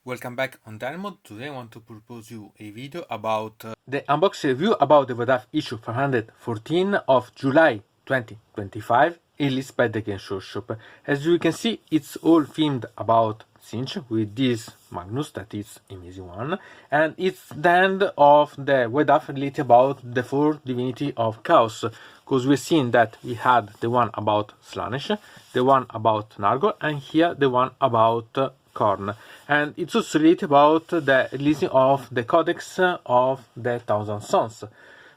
Welcome back on deynonmod. Today I want to propose you a video about the unboxing review about the White Dwarf issue 514 of July 2025, released by the Game Shop. As you can see, it's all themed about Tzeench with this Magnus, that is amazing one, and it's the end of the White Dwarf related about the four divinity of chaos, because we've seen that we had the one about Slaanesh, the one about Nargol, and here the one about Khorne. And it's also related about the releasing of the Codex of the Thousand Sons.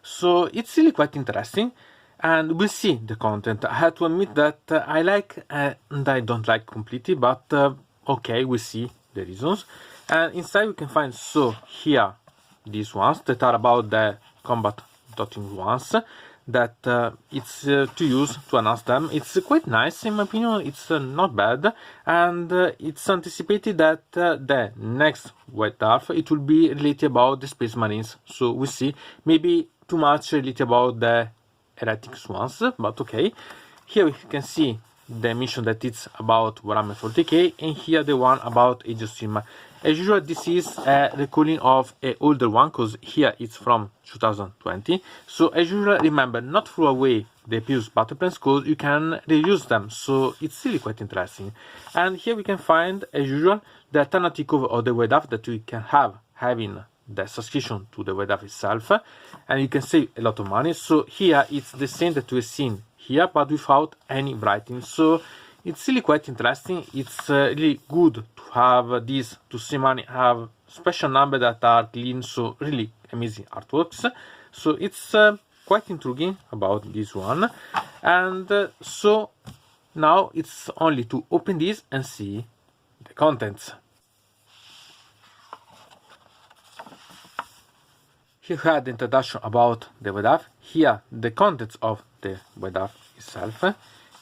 So it's really quite interesting, and we'll see the content. I have to admit that I like and I don't like completely, but okay, we'll see the reasons. And inside we can find, so here, these ones that are about the combat dotting ones, that it's to use to announce them. It's quite nice in my opinion, it's not bad, and it's anticipated that the next White Dwarf it will be related about the Space Marines, so we'll see. Maybe too much related about the heretics ones, but okay. Here we can see the mission that it's about Warhammer 40k, and here the one about Age of Sigmar. As usual, this is a recalling of an older one, because here it's from 2020. So as usual, remember not throw away the previous battle plans, because you can reuse them. So it's really quite interesting. And here we can find, as usual, the alternative cover of the White Dwarf that we can have having the subscription to the White Dwarf itself, and you can save a lot of money. So here it's the same that we've seen here, but without any writing. So it's really quite interesting. It's really good to have this, to see money have special number that are clean, so really amazing artworks. So it's quite intriguing about this one. And so now it's only to open this and see the contents. Here we had the introduction about the White Dwarf. Here the contents of the White Dwarf itself.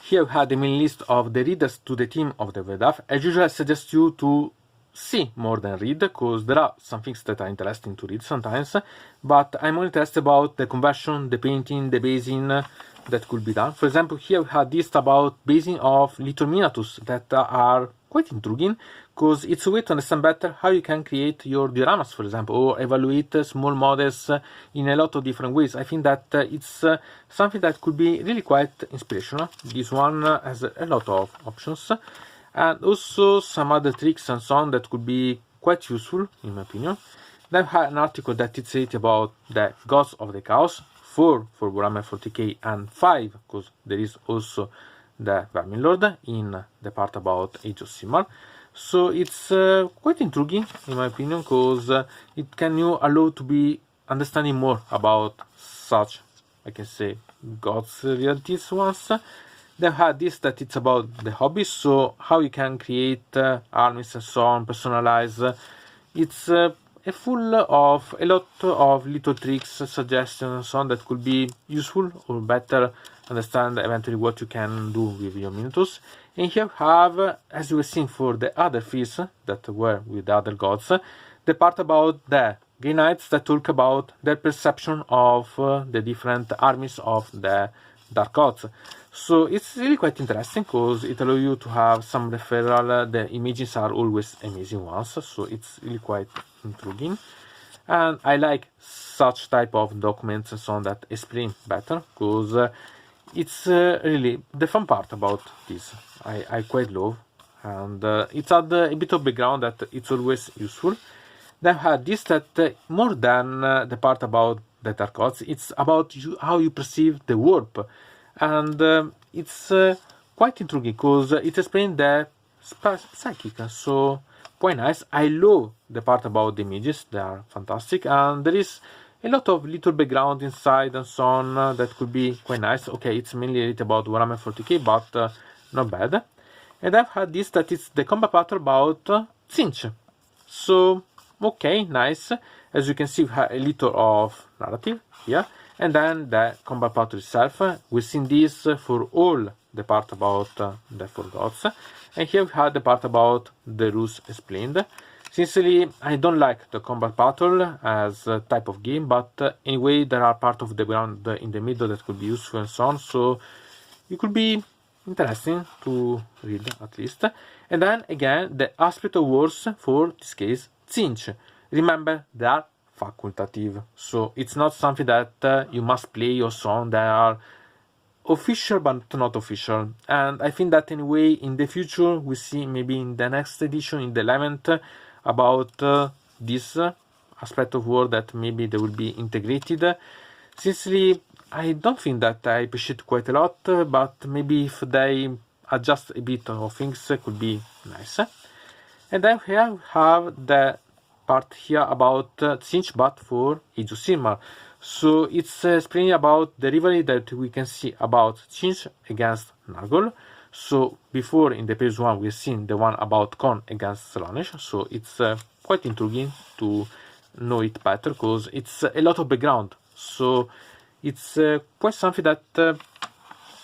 Here we have the main list of the readers to the team of the White Dwarf. As usual, I suggest you to see more than read, because there are some things that are interesting to read sometimes, but I'm more interested about the conversion, the painting, the basing that could be done. For example, here we have this about basing of little miniatures that are quite intriguing, because it's a way to understand better how you can create your dioramas, for example, or evaluate small models in a lot of different ways. I think that it's something that could be really quite inspirational. This one has a lot of options, and also some other tricks and so on that could be quite useful in my opinion. Then I have an article that it's rated about the Gods of the Chaos, 4 for Warhammer 40k and 5 because there is also the Vermin Lord in the part about Age of Sigmar. So it's quite intriguing in my opinion, because it can you allow to be understanding more about such, I can say, gods realities ones. Then had this that it's about the hobbies, so how you can create armies and so on, personalize. It's full of a lot of little tricks, suggestions and so on that could be useful or better understand eventually what you can do with your miniatures. And here we have, as you were seeing for the other feasts that were with the other gods, the part about the Grey Knights that talk about their perception of the different armies of the Dark Gods. So it's really quite interesting, because it allows you to have some referral. The images are always amazing ones, so it's really quite intriguing. And I like such type of documents and so on that explain better, because it's really the fun part about this. I quite love, and it's had a bit of background that it's always useful. Then I had this that more than the part about the Dark Gods, it's about how you perceive the warp, and it's quite intriguing because it explains the psychic, so quite nice. I love the part about the images, they are fantastic, and there is a lot of little background inside and so on that could be quite nice. Okay, it's mainly about Warhammer 40k, but not bad. And I've had this that is the combat battle about Tzeench. So okay, nice. As you can see, we have a little of narrative here, and then the combat battle itself. We've seen this for all the part about the four gods, and here we have the part about the rules explained. Sincerely, I don't like the combat battle as a type of game, but anyway, there are part of the ground in the middle that could be useful and so on. So you could be interesting to read at least. And then again, the aspect of words for this case, Tzeench. Remember, they are facultative, so it's not something that you must play or so on. They are official but not official, and I think that anyway in the future we see maybe in the next edition, in the 11th, about this aspect of word that maybe they will be integrated. Sincerely, I don't think that I appreciate quite a lot, but maybe if they adjust a bit of things, could be nice. And then here we have the part here about Tzeench, but for Age of Sigmar. So it's explaining about the rivalry that we can see about Tzeench against Nurgle. So before in the previous one we've seen the one about Khorne against Slaanesh. So it's quite intriguing to know it better because it's a lot of background. So it's quite something that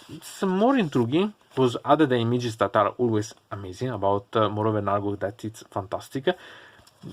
it's more intriguing because other than images that are always amazing about moreover Nurgle, that it's fantastic.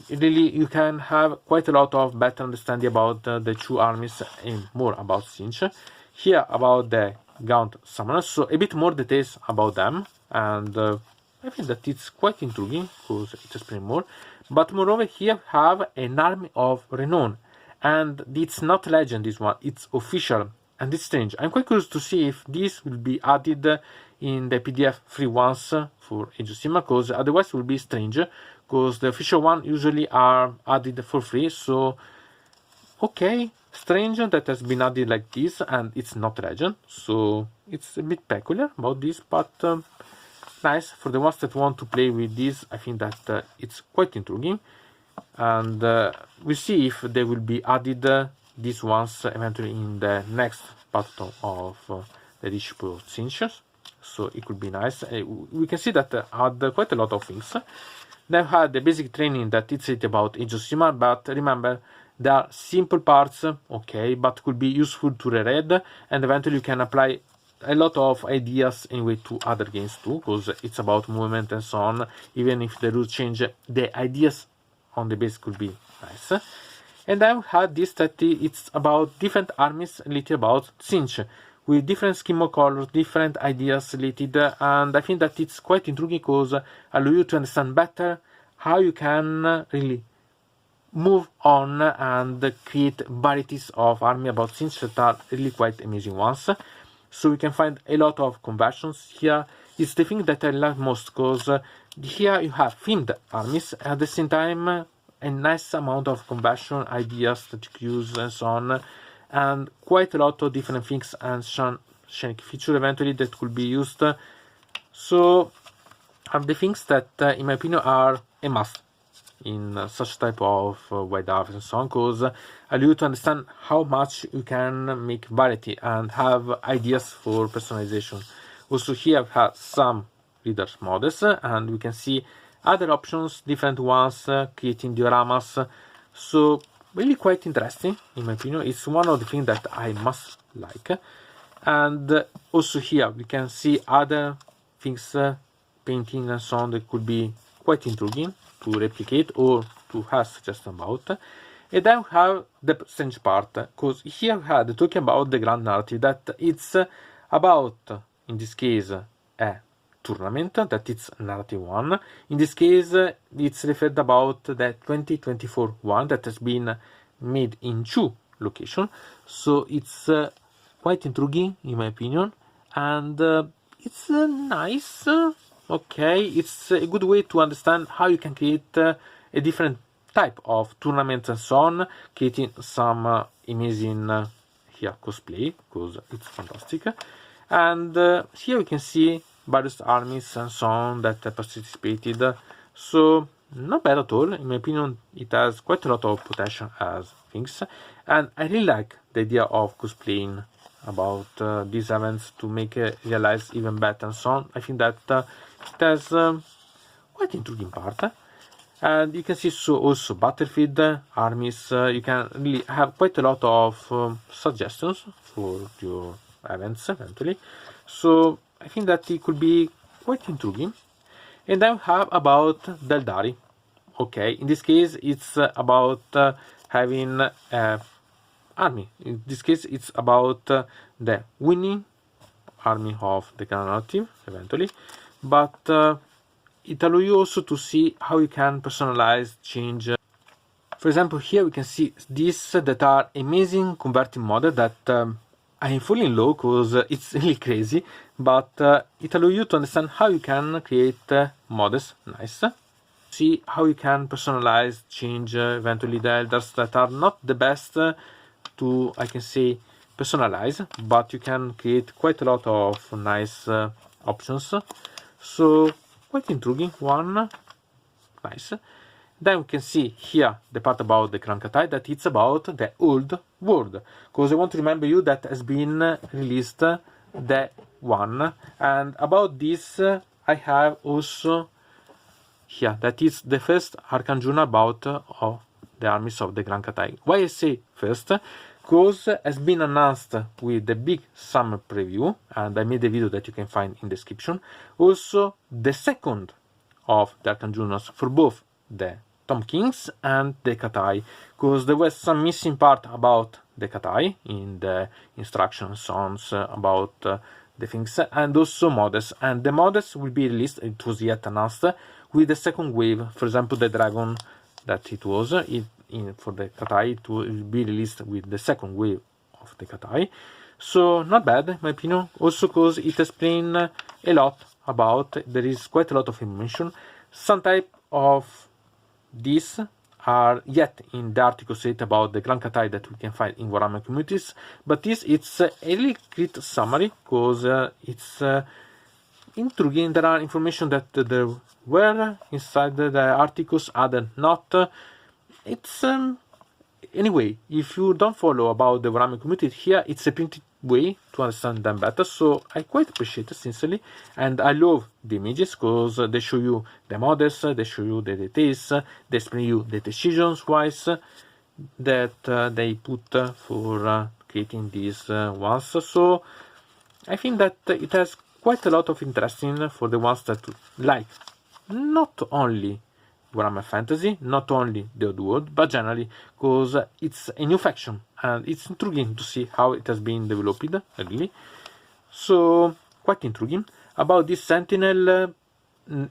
Really, you can have quite a lot of better understanding about the two armies and more about Tzeench. Here about the Gaunt Summoners, so a bit more details about them, and I think that it's quite intriguing because it explains more. But moreover, here we have an army of Renownl, and it's not legend, this one, it's official, and it's strange. I'm quite curious to see if this will be added in the PDF free ones for Age of Sigmar, because otherwise it will be strange, because the official one usually are added for free. So okay, strange that has been added like this and it's not legend, so it's a bit peculiar about this, but nice for the ones that want to play with this. I think that it's quite intriguing, and we'll see if they will be added these ones eventually in the next battle of the Dsciples of Tzeench. So it could be nice. We can see that add quite a lot of things. They had the basic training that it's about Age of Sigmar, but remember, there are simple parts, okay, but could be useful to reread, and eventually you can apply a lot of ideas anyway to other games too, because it's about movement and so on. Even if the rules change, the ideas on the base could be nice. And then we had this that it's about different armies related about Tzeench, with different scheme of colors, different ideas related, and I think that it's quite intriguing because allow you to understand better how you can really move on and create varieties of army about Tzeench that are really quite amazing ones. So we can find a lot of conversions here. It's the thing that I like most, because here you have themed armies, at the same time a nice amount of conversion ideas that you can use and so on, and quite a lot of different things and shiny feature eventually that could be used. So are the things that in my opinion are a must in such type of White Dwarf and so on, because allow you to understand how much you can make variety and have ideas for personalization. Also here we have some readers models, and we can see other options, different ones, creating dioramas. So really quite interesting in my opinion. It's one of the things that I must like. And also here we can see other things, painting and so on, that could be quite intriguing to replicate or to have suggestions about. And then we have the strange part, because here we had talking about the grand narrative, that it's about, in this case, a tournament, that it's narrative one. In this case, it's referred about the 2024 one that has been made in 2 locations. So it's quite intriguing in my opinion, and it's nice. Okay, it's a good way to understand how you can create a different type of tournaments and so on, creating some amazing here cosplay, because it's fantastic. And here we can see various armies and so on that participated. So not bad at all. In my opinion, it has quite a lot of potential as things, and I really like the idea of cosplaying about these events to make it realize even better and so on. I think that it has quite intriguing part. And you can see also battlefield armies. You can really have quite a lot of suggestions for your events eventually. So I think that it could be quite intriguing. And then we have about the Eldarr. Okay, in this case it's about having army. In this case it's about the winning army of the Renownl team eventually, but it allows you also to see how you can personalize, change. For example, here we can see these that are amazing converting model that I am fully in love because it's really crazy, but it allows you to understand how you can create models nice. See how you can personalize, change eventually the Eldars that are not the best to, I can say, personalize, but you can create quite a lot of nice options. So quite intriguing one, nice. Then we can see here the part about the Cathay, that it's about the old world, because I want to remember you that has been released the one, and about this I have also here that is the first Arcane Journal about the armies of the Grand Cathay. Why I say first? Because has been announced with the big summer preview, and I made a video that you can find in the description. Also the second of the Arcane Journals for both the Tom Kings and the Cathay, because there was some missing part about the Cathay in the instruction songs about the things, and also models, and the models will be released, it was yet announced, with the second wave. For example, the dragon that it was for the Cathay, it will be released with the second wave of the Cathay. So not bad in my opinion, also because it explains a lot about, there is quite a lot of information. Some type of these are yet in the article said about the Grand Cathay that we can find in Warhammer communities, but it's a really great summary, because it's intriguing. There are information that there were inside the articles, other not. It's anyway, if you don't follow about the Warhammer community, here it's a printed way to understand them better, so I quite appreciate it sincerely. And I love the images because they show you the models, they show you the details, they explain you the decisions wise that they put for creating these ones. So I think that it has quite a lot of interesting for the ones that like not only Warhammer Fantasy, not only the old world, but generally, because it's a new faction and it's intriguing to see how it has been developed, really. So quite intriguing. About this Sentinel,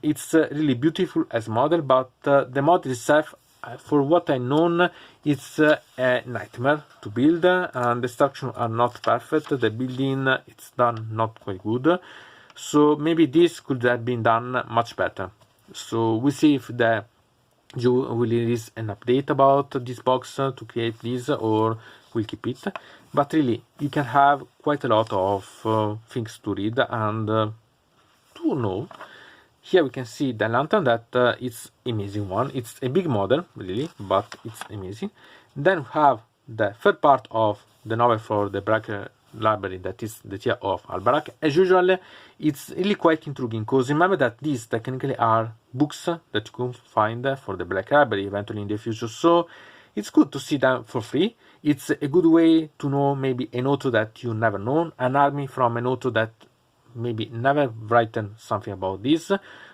it's really beautiful as model, but the model itself, for what I know, it's a nightmare to build, and the structures are not perfect. The building it's done not quite good, so maybe this could have been done much better. So we'll see if you will release an update about this box to create this, or we'll keep it. But really, you can have quite a lot of things to read and to know. Here we can see the lantern that it's amazing one. It's a big model, really, but it's amazing. Then we have the third part of the novel for the Breaker library, that is the tier of Albarak. As usual, it's really quite intriguing, because remember that these technically are books that you can find for the Black Library eventually in the future, so it's good to see them for free. It's a good way to know maybe an author that you never known, an army from an author that maybe never written something about this,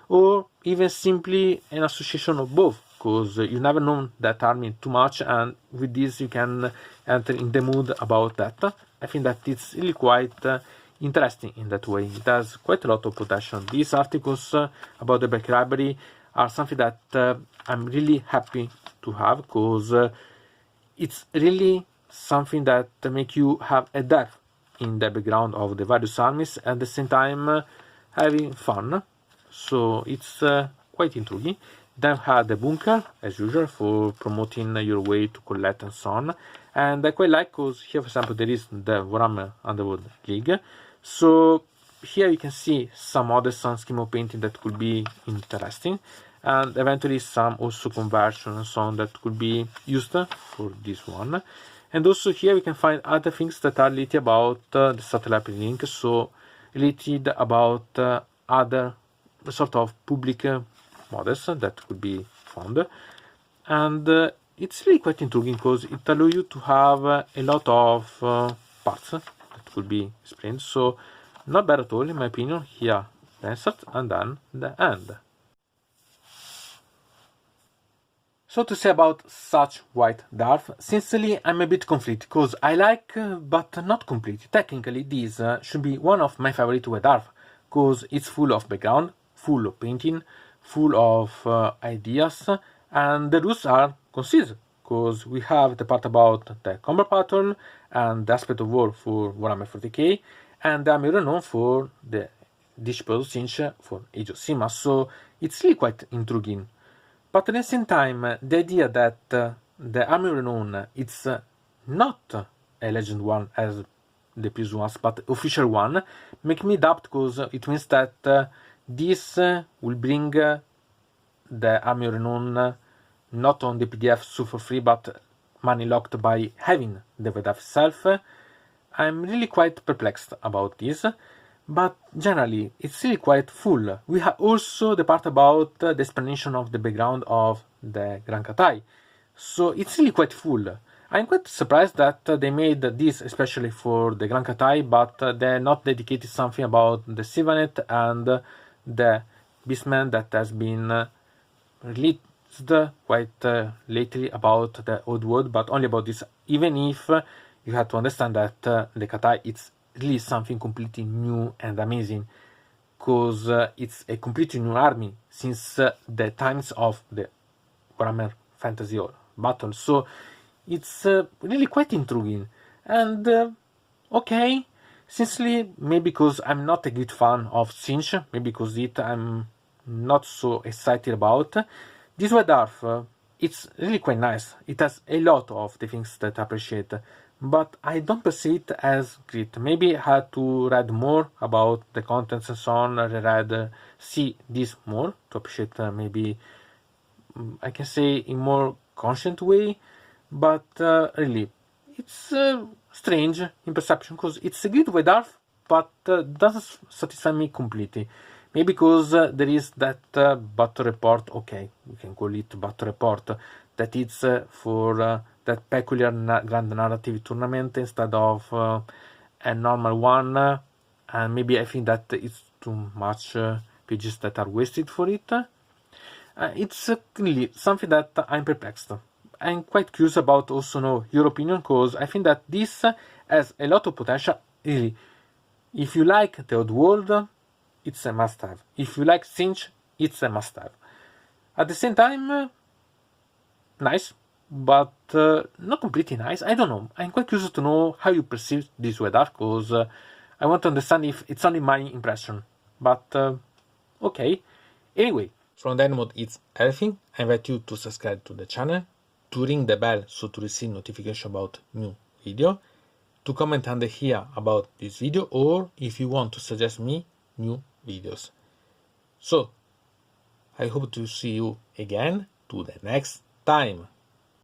or even simply an association of both, because you never know that army too much, and with this you can enter in the mood about that. I think that it's really quite interesting in that way. It has quite a lot of potential. These articles about the Black Library are something that I'm really happy to have, because it's really something that make you have a depth in the background of the various armies, at the same time having fun. So it's quite intriguing. Then have the bunker, as usual, for promoting your way to collect and so on. And I quite like, because here, for example, there is the Warhammer Underworld League. So here you can see some other some scheme of painting that could be interesting, and eventually some also conversion and so on that could be used for this one. And also here we can find other things that are related about the satellite link, so related about other sort of public models that could be found. And it's really quite intriguing, because it allows you to have a lot of parts that could be explained. So not bad at all in my opinion. Here the insert and then the end. So to say about such White Dwarf, sincerely I'm a bit conflicted, because I like, but not completely. Technically this should be one of my favorite White Dwarf, because it's full of background, full of painting, full of ideas, and the rules are concise, because we have the part about the combat pattern and the aspect of war for Warhammer 40k, and I'm renowned for the Dsciples Tzeench for Age of Sigmar, so it's really quite intriguing. But at the same time, the idea that the army Renownl it's not a legend one as the previous ones, but official one, make me doubt, because it means that this will bring the army Renownl not on the PDF so for free, but money locked by having the PDF itself. I'm really quite perplexed about this. But generally, it's really quite full. We have also the part about the explanation of the background of the Grand Cathay. So it's really quite full. I'm quite surprised that they made this especially for the Grand Cathay, but they not dedicated something about the Skaventide and the Beastman that has been released quite lately about the Old World, but only about this, even if you have to understand that the Cathay it's really something completely new and amazing, because it's a completely new army since the times of the Warhammer Fantasy or Battle, so it's really quite intriguing. And okay, sincerely, maybe because I'm not a great fan of Tzeench, maybe because I'm not so excited about this White Dwarf. It's really quite nice. It has a lot of the things that I appreciate, but I don't perceive it as great. Maybe I had to read more about the contents and so on, see this more to appreciate maybe, I can say, in more conscient way, but really, it's strange in perception, because it's a good White Dwarf, but doesn't satisfy me completely. Maybe because there is that battle report, okay, we can call it battle report, that it's for that peculiar grand narrative tournament instead of a normal one, and maybe I think that it's too much pages that are wasted for it. It's really something that I'm perplexed. I'm quite curious about also know your opinion, because I think that this has a lot of potential. Really, if you like the old world, it's a must-have. If you like Tzeench, it's a must-have. At the same time, nice, but not completely nice. I don't know. I'm quite curious to know how you perceive this White Dwarf, because I want to understand if it's only my impression. But okay. Anyway, from deynonmod it's everything. I invite you to subscribe to the channel, to ring the bell so to receive notification about new video, to comment under here about this video, or if you want to suggest me new videos. So I hope to see you again to the next time.